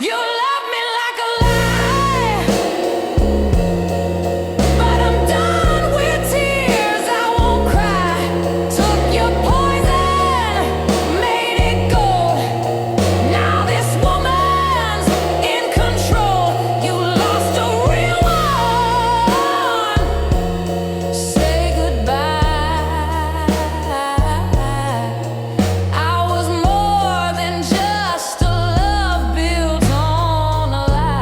You love me like a lie, but I'm done with tears. I won't cry. Took your poison, made it gold. Now this woman's in control. You lost a real one. Say goodbye. I was more than just a love built on a lie.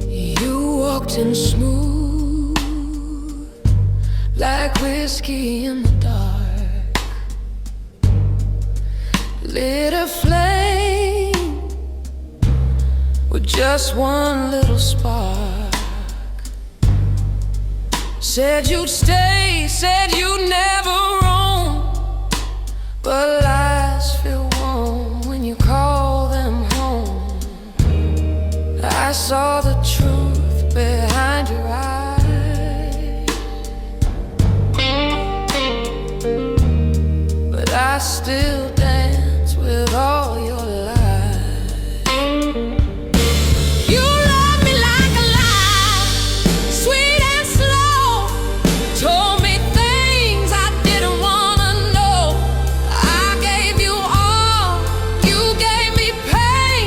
You walked in smooth, like whiskey in the dark. Lit a flame with just one little spark. Said you'd stay, said you'd never roam, but lies feel warm when you call them home. I saw the truth behind your eyes, but I still dance with all your lies. You love me like a lie, sweet and slow. Told me things I didn't wanna know. I gave you all, you gave me pain.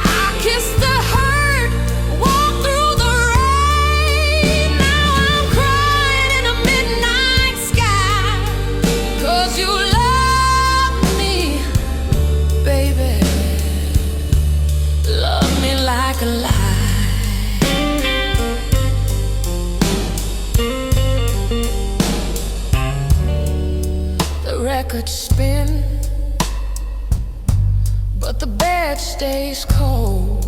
I kissed the hurt, walked through the rain. Now I'm crying in a midnight sky, 'cause you love me, baby. Love me like a lie. The records spin, but the bed stays cold.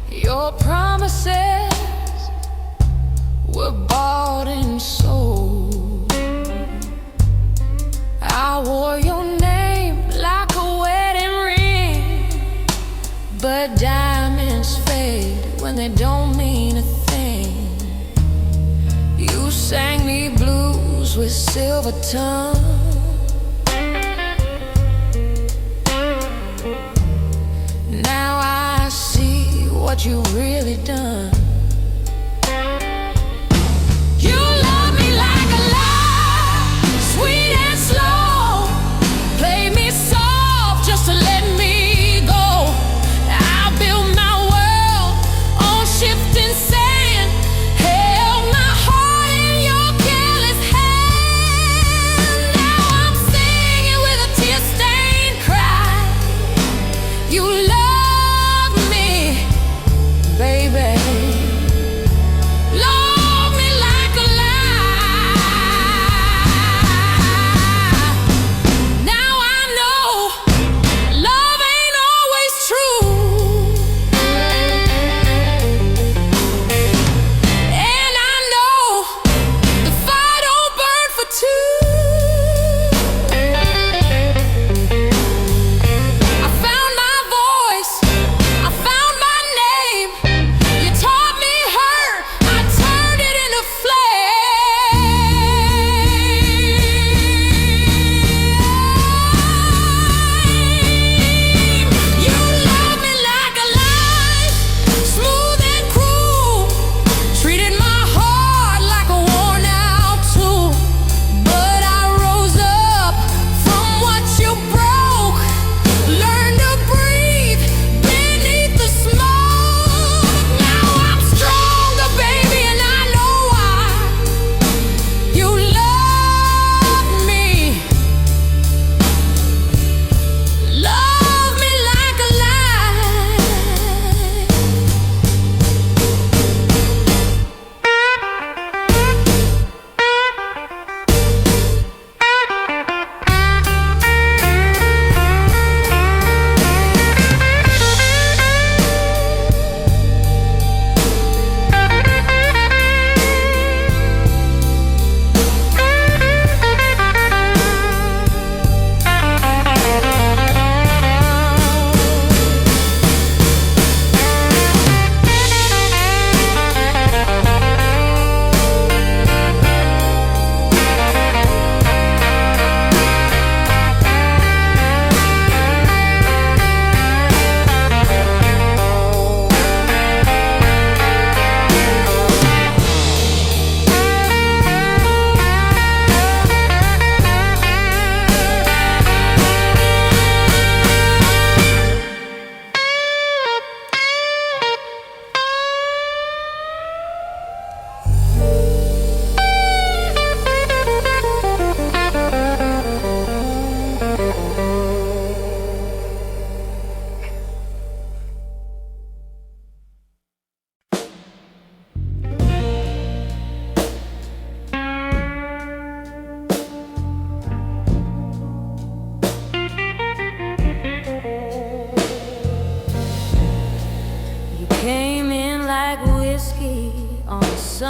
Your promises were bought and sold. I wore your name like a wedding ring, but diamonds fade when they don't mean a thing. You sang me blues with silver tongue. Now I see what you've really done. You love me like a lie, sweet and slow. Play me soft just to let me go. I built my world on shifting sand, held my heart in your careless hand. Now I'm singing with a tear-stained cry. You love me, baby.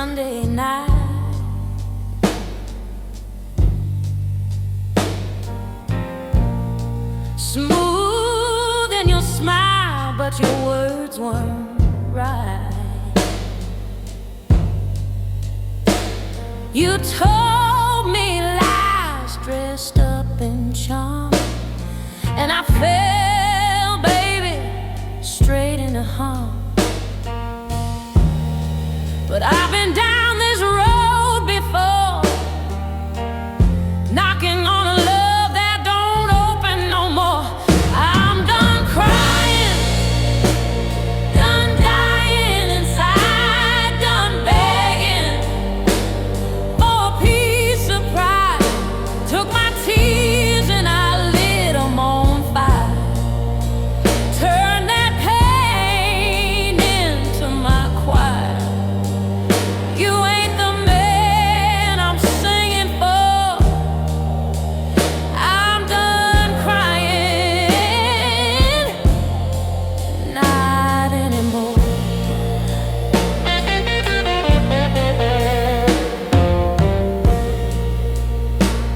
Sunday night. Smooth in your smile, but your words weren't right. You told me lies dressed up in charm, and I fell, baby, straight into harm. But I've been down this road before, knocking on a love that don't open no more. I'm done crying, done dying inside, done begging for a piece of pride. Took my tears and I lit them on fire. Turned that pain into my choir. You ain't the man I'm singing for. I'm done crying, not anymore.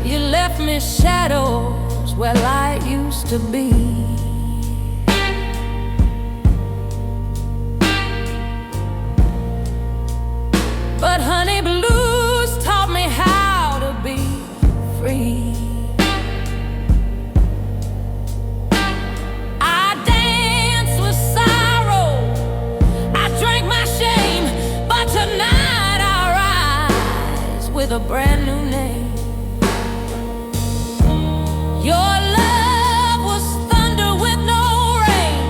You left me shadows where light used to be. But honey, blues taught me how to be free. I danced with sorrow, I drank my shame, but tonight I rise with a brand new name. Your love was thunder with no rain,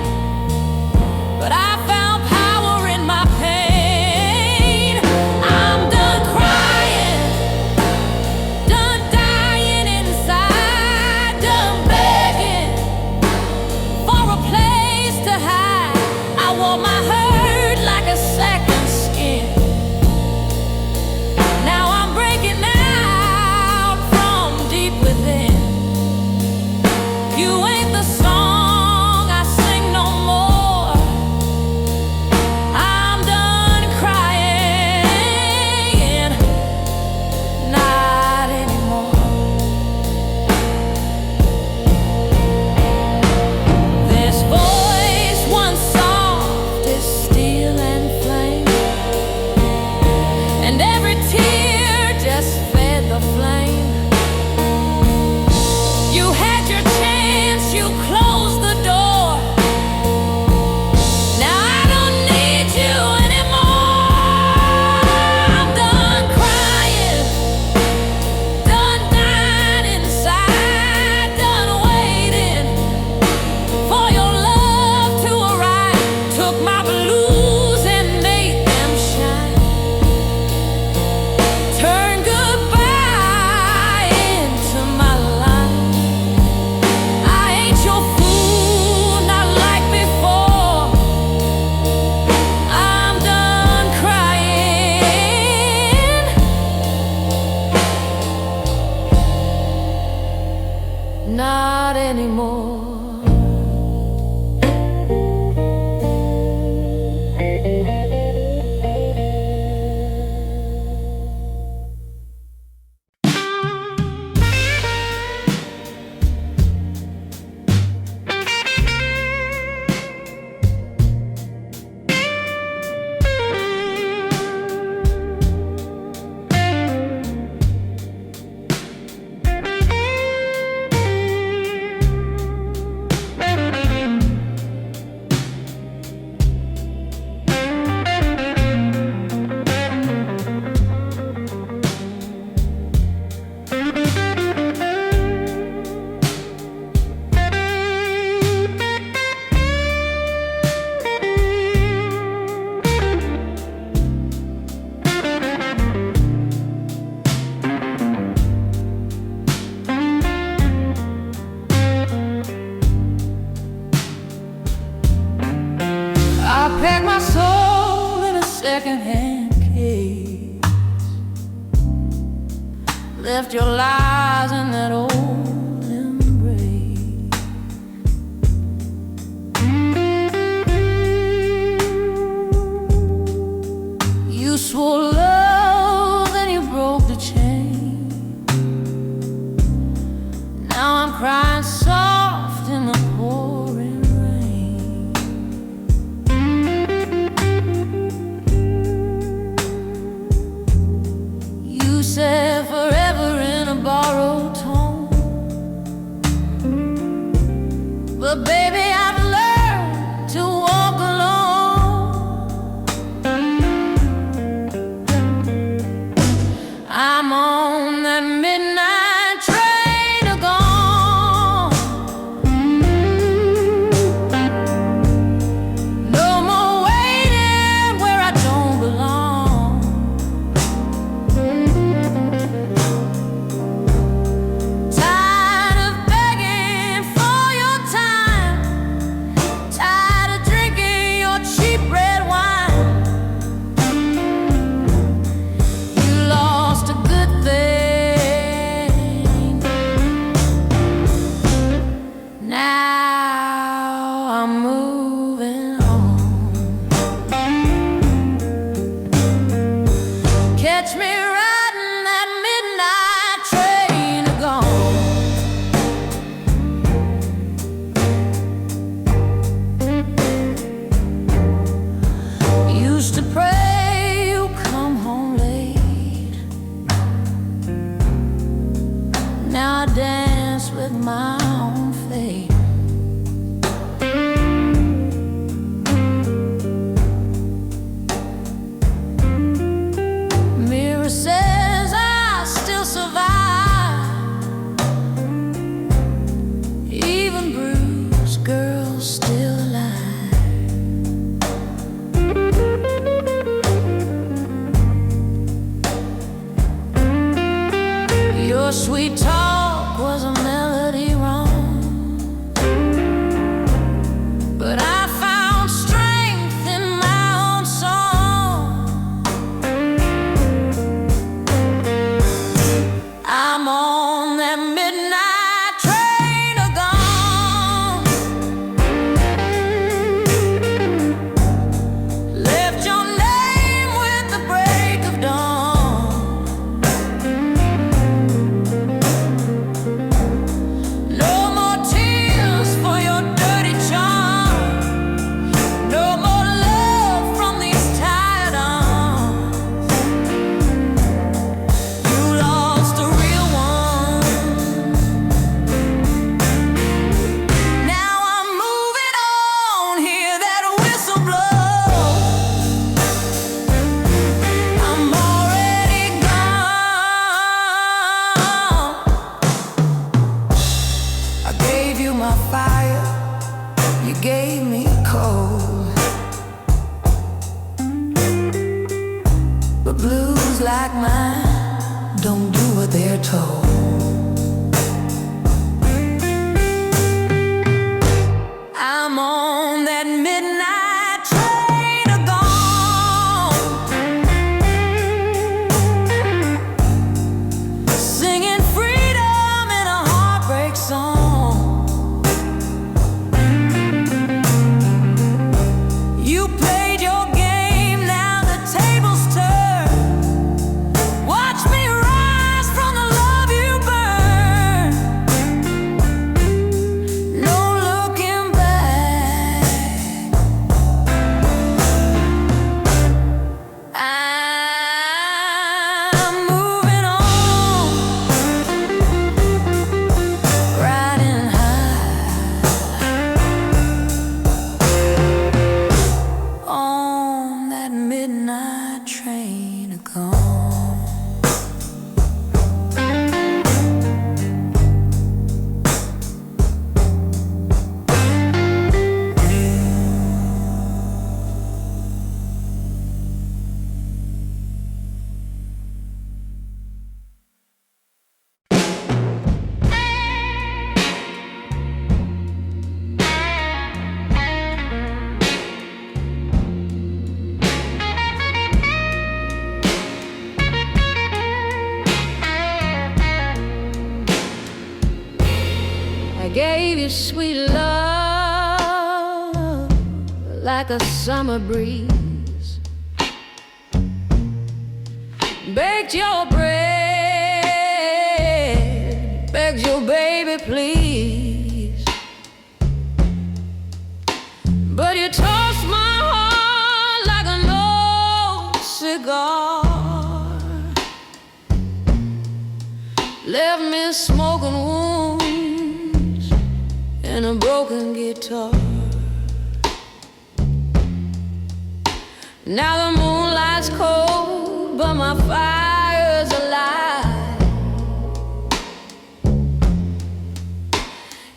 but I found power in my pain. I'm done crying, done dying inside, done begging for a place to hide. I wore my hurt like a second skin. Now I'm breaking out from deep within. You ain't the song I sing no more. I'm done crying, not anymore. This voice once soft is steel and flame, and every tear just fed the flame. You had your chance, you closed the door. Now I don't need you anymore. I'm done crying, done dying inside, done waiting for your love to arrive. Took my blues and made them shine. Turn goodbye into my life. I ain't your fool, not like before. I'm done crying, not anymore. I packed my soul in a secondhand case, left your lies in that old embrace. You swore love crying soft in the pouring rain. You said forever in a borrowed tone, but baby, I've learned to walk alone. I'm on that midnight train to gone. No more waiting where I don't belong. Tired of begging for your time, tired of drinking your cheap red wine. You lost a good thing. Now I'm moving on. Catch me riding that midnight train to gone. Used to pray you come home late. Now I dance with my own fate. Mirror says I still survive. Even bruised girls still alive. Your sweet talk was a melody wrong, but I found strength in my own song. I'm on that midnight train to gone. Left your name with the break of dawn. No more tears for your dirty charm. No more love from these tired arms. You lost a real one. Now I'm moving on, hear that whistle blow. I'm already gone. I gave you my fire, you gave me cold. But blues like mine don't do what they're told. I'm on that midnight train to gone. Singing freedom in a heartbreak song. You played your game, now the tables turn. Watch me rise from the love you burn. No looking back. I'm moving on, riding high on that midnight train to gone. I gave you sweet love like a summer breeze. Baked your bread, begged your baby please. smoking wounds and a broken guitar. Now the moonlight's cold, but my fire's alive.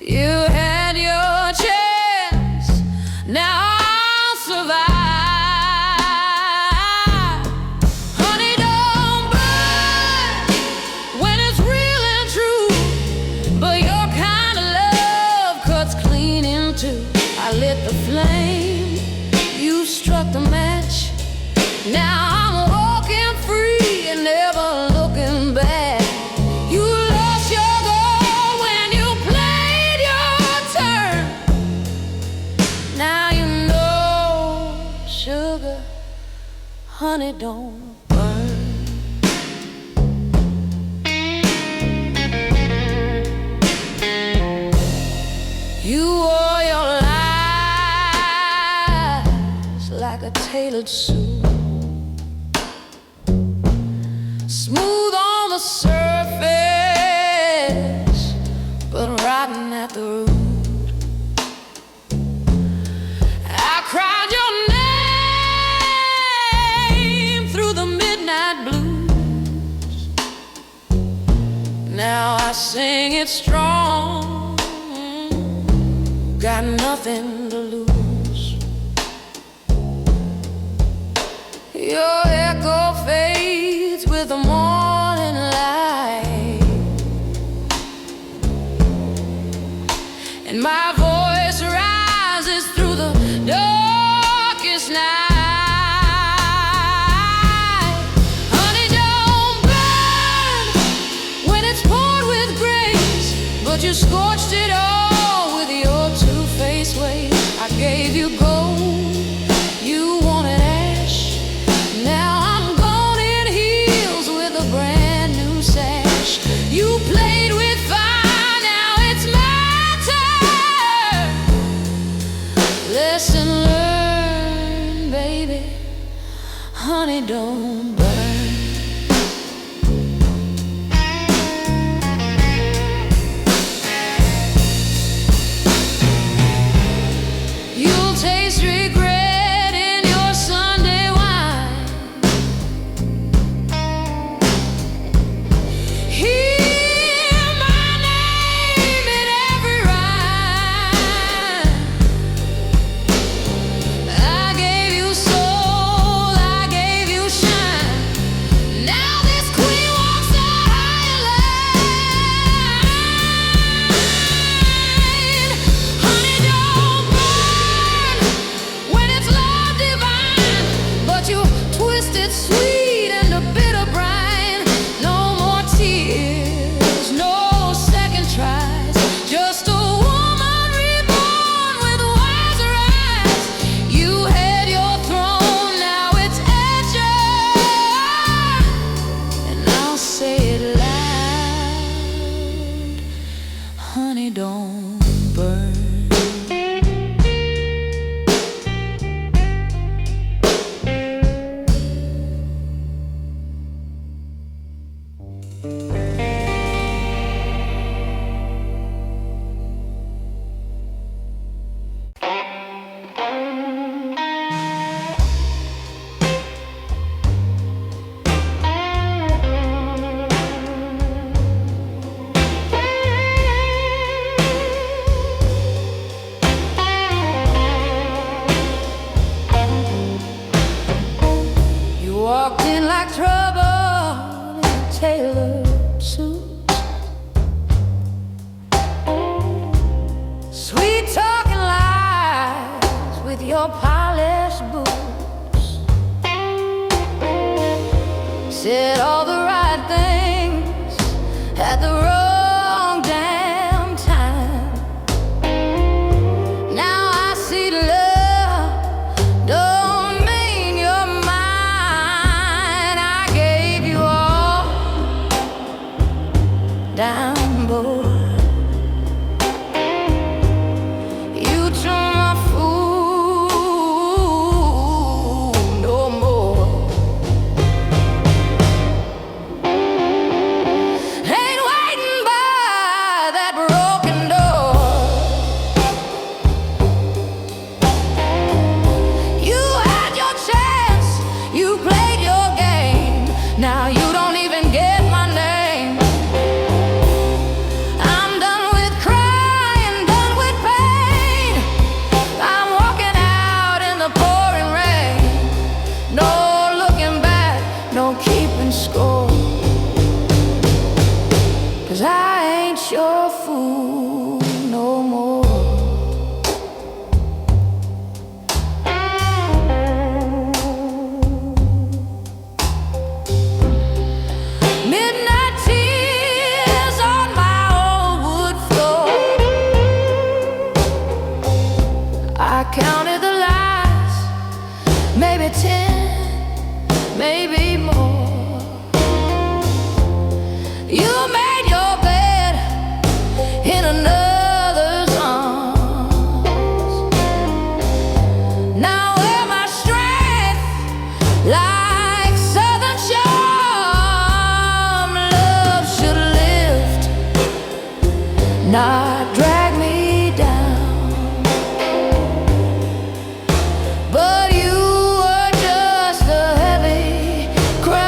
You had your chance, now I'll survive. Honey, don't burn when it's real and true, but your kind of love cuts clean in two. I lit the flame, you struck the match. Now I'm walking free and never looking back. You lost your goal when you played your turn. Now you know, sugar, honey, don't burn. You wore your lies like a tailored suit, smooth on the surface, but rotten at the root. I cried your name through the midnight blues. Now I sing it strong, got nothing to lose. Your echo fades with the morning light, and my voice rises through the darkest night. Honey, don't burn when it's poured with grace, but you scorched it all with your two-faced ways. I gave you gold, you wanted ash. Now I'm gone in heels with a brand new sash. You played with fire, now it's my turn. Lesson learned, baby, honey, don't burn. You'll taste regret in your Sunday wine. Hear my name in every rhyme. I gave you soul, I gave you shine. Now this queen walks a higher line. Honey, don't burn when it's love divine, but you twisted sweet into bitter brine. No more tears, no second tries, just a woman reborn with wiser eyes. You had your throne, now it's at yours, and I'll say it loud, honey, don't burn. You walked in like trouble in a tailored suit, sweet talking lies with your polished boots. Said all the right things at the wrong damn time. Now I see love don't mean you're mine. I gave you all down, boy. You turn my fool no more. Ain't waiting by your fool no more. Midnight tears on my old wood floor. I counted the lies, maybe 10, maybe more. You made your bed in another's arms. Now where my strength, like southern charm, love should lift, not drag me down. But you were just a heavy crown.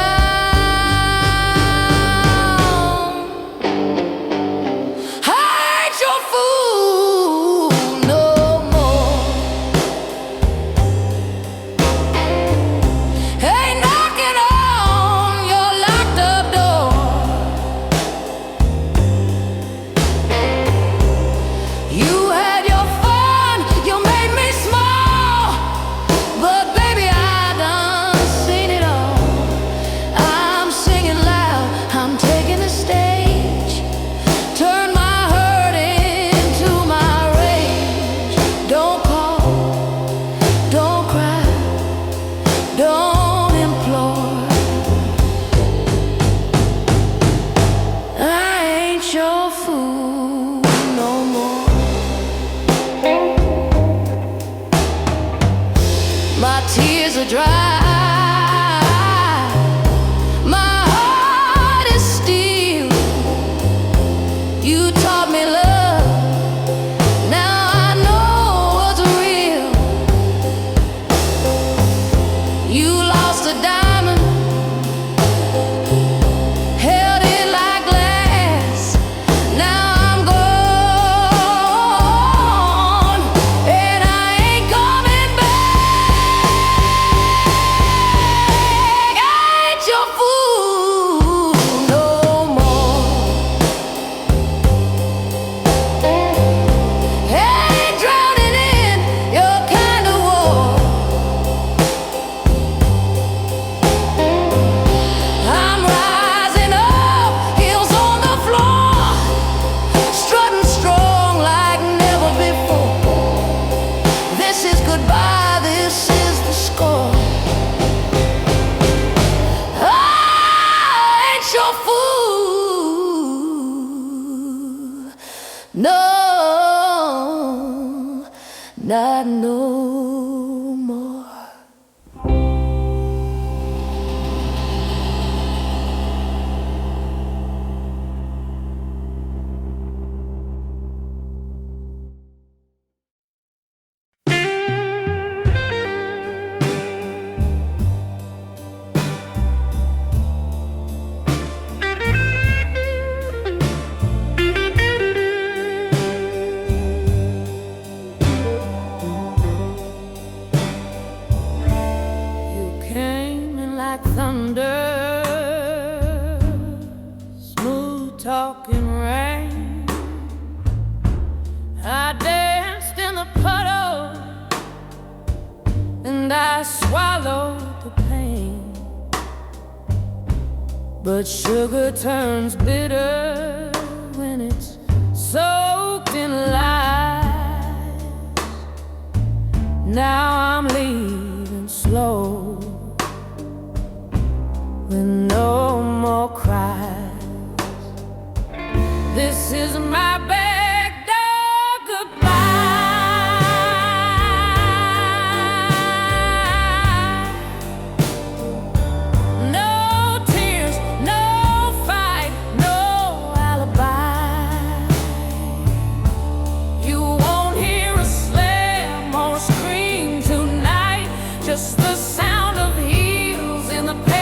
My tears are dry, my heart is steel. You taught me love, now I know what's real. You lost a diamond, held it like glass. Now I'm gone, and I ain't coming back. No, not no more. Like thunder, smooth talking rain. I danced in the puddle and I swallowed the pain. But sugar turns bitter when it's soaked in lies. Now I'm leaving slow with no more cries. This is my big dog goodbye. No tears, no fight, no alibi. You won't hear a slam or a scream tonight, just the sound of heels in the pale.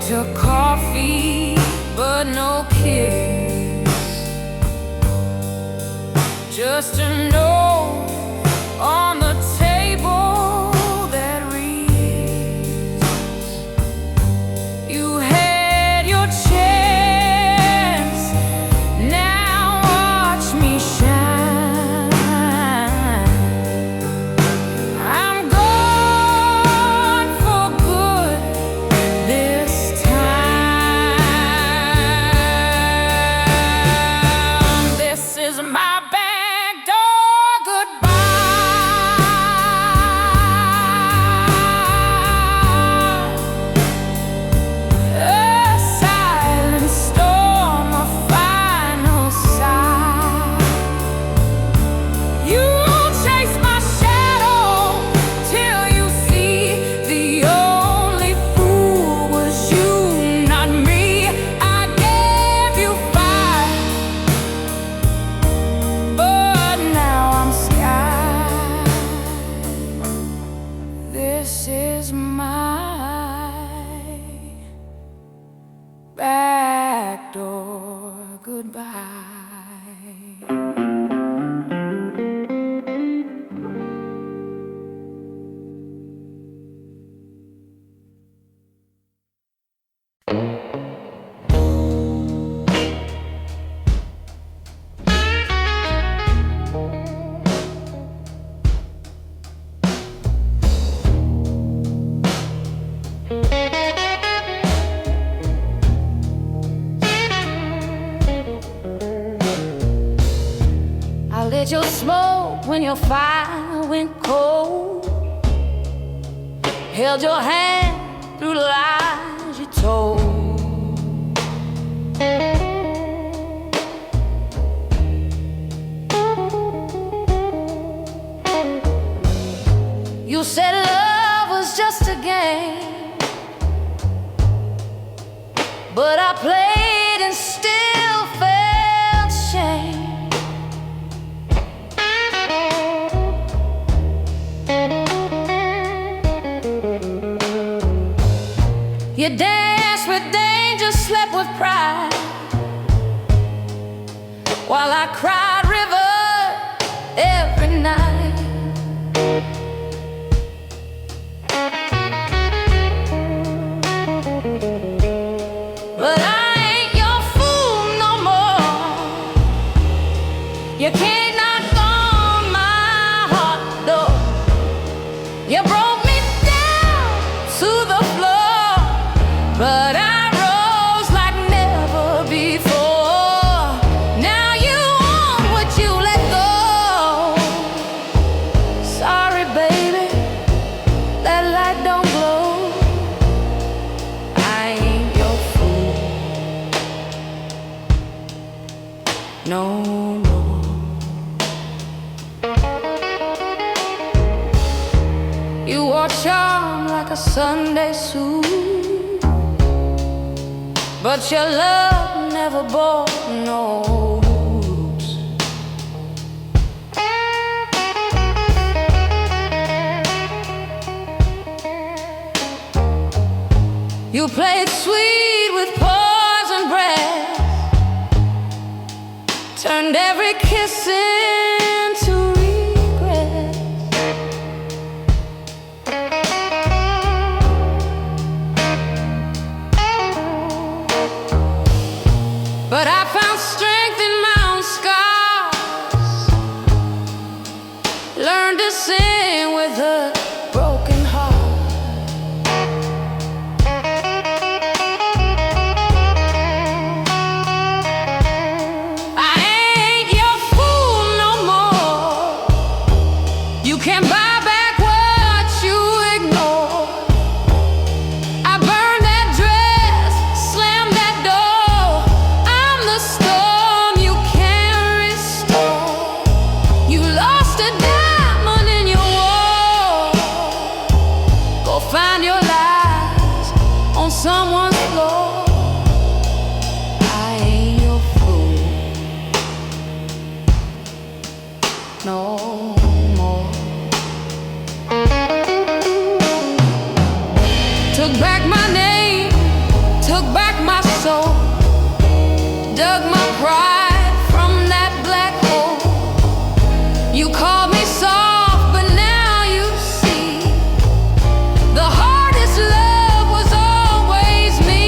Took coffee, but no kiss. Just a note on the table that reads, you had your chance, now watch me shine. I'm gone for good this time. This is my back door goodbye. A silent storm, a final sigh. You chase my shadow till you see the only fool was you, not me. I gave you fire, but now I'm sky. This is my back door goodbye. I lit your smoke when your fire went cold. Held your hand through lies you told. You said love was just a game, but I played and still felt shame. You danced with danger, slept with pride, while I cried river every night. But I ain't your fool no more. You can't knock on my heart door. You broke me down to the floor, but I rose like never before. Now you want what you let go. Sorry, baby, that light don't glow. I ain't your fool no more. You wore charm like a Sunday suit, but your love never bore no roots. You played sweet with poison breath, turned every kiss into regret. But I found strength in my own scars, learned to sing with a broken heart. I ain't your fool no more. You can't buy back what you ignore. I burned that dress, slammed that door. I'm the storm you can't restore. You lost a diamond in your wall. Go find your lies on someone's floor. I ain't your fool no more. Took back my name, cried from that black hole. You called me soft, but now you see the hardest love was always me.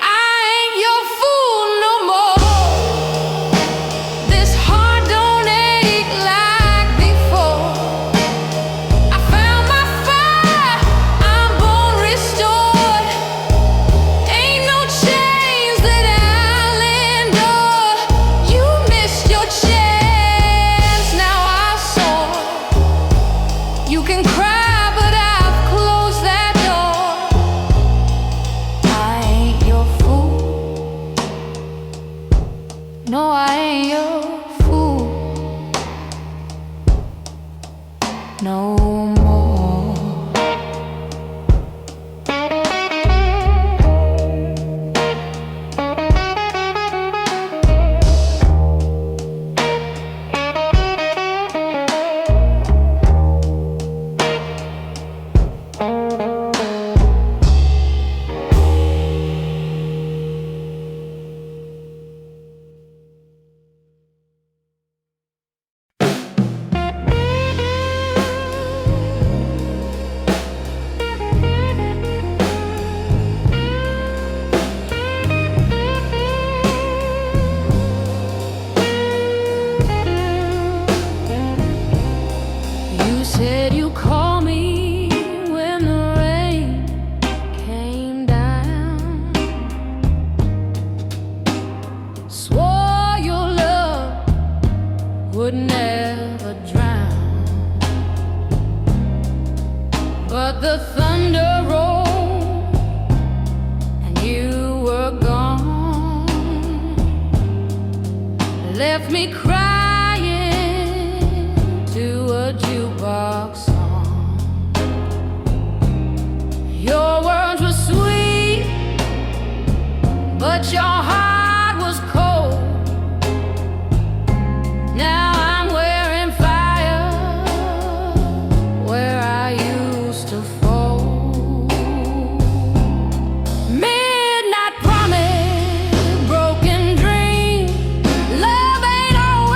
I ain't your fool no more. This heart don't ache like before. I found my fire, I'm born restored. Ain't no chains that I'll endure. You missed your chance, now I soar. You can cry, but I've closed that door. I ain't your fool. No, I ain't your fool no more. You said you called me when the rain came down. Swore your love would never drown. But the thunder rolled and you were gone. Left me crying to a jukebox song. Your words were sweet, but your heart was cold. Now I'm wearing fire where I used to fold. Midnight promise, broken dream. Love ain't all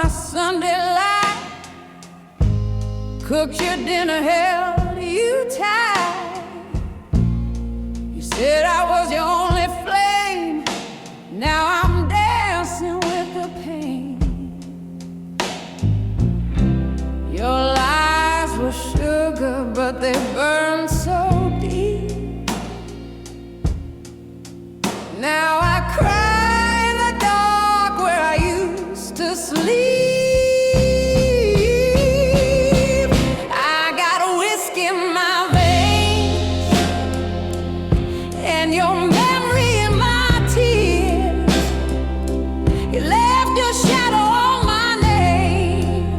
my Sunday light, cooked your dinner, held you tight. You said I was your only flame, now I'm dancing with the pain. Your lies were sugar, but they burned so deep. Now I cry in the dark where I used to sleep. I got a whiskey in my veins and your memory in my tears. You left your shadow on my name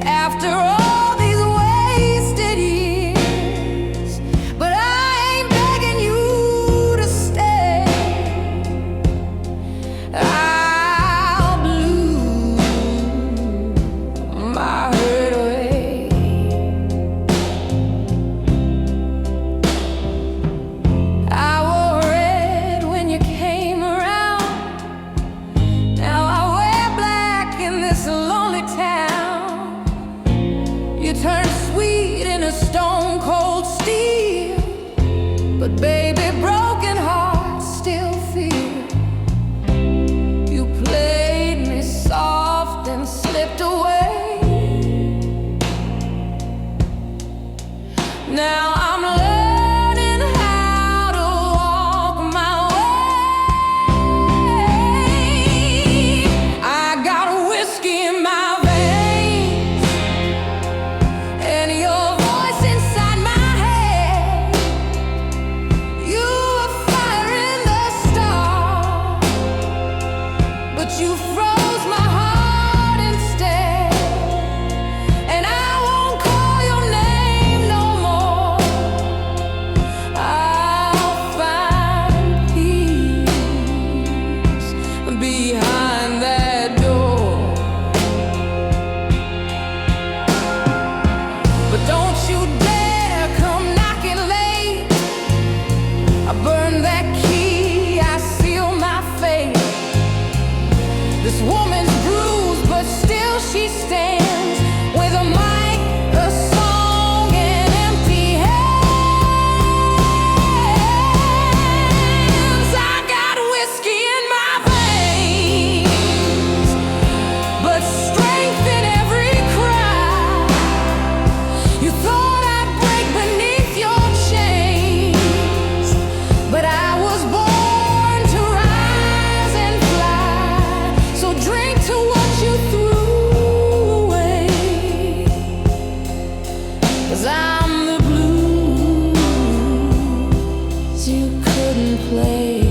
after all these wasted years. But I ain't begging you to stay. I'll blue my hurt away. I wore red when you came around. Now I wear black in this lonely town. You turned sweet into stone cold steel, but baby, broken hearts still feel. You played me soft and slipped away. Now I'm learning how to walk my way. I got whiskey in my veins and your voice inside my head. You were fire in the stars, but you froze my heart instead. And I won't call your name no more. I'll find peace behind that door. But don't you dare come knocking late. I burn that key, I seal my fate. This woman's bruised, but still she stands with a mic, a song, and empty hands. I got whiskey in my veins, but strength in every cry. You thought I'd break beneath your chains, but I was born to rise and fly. So drink to what you threw away, 'cause I'm the blues you couldn't play.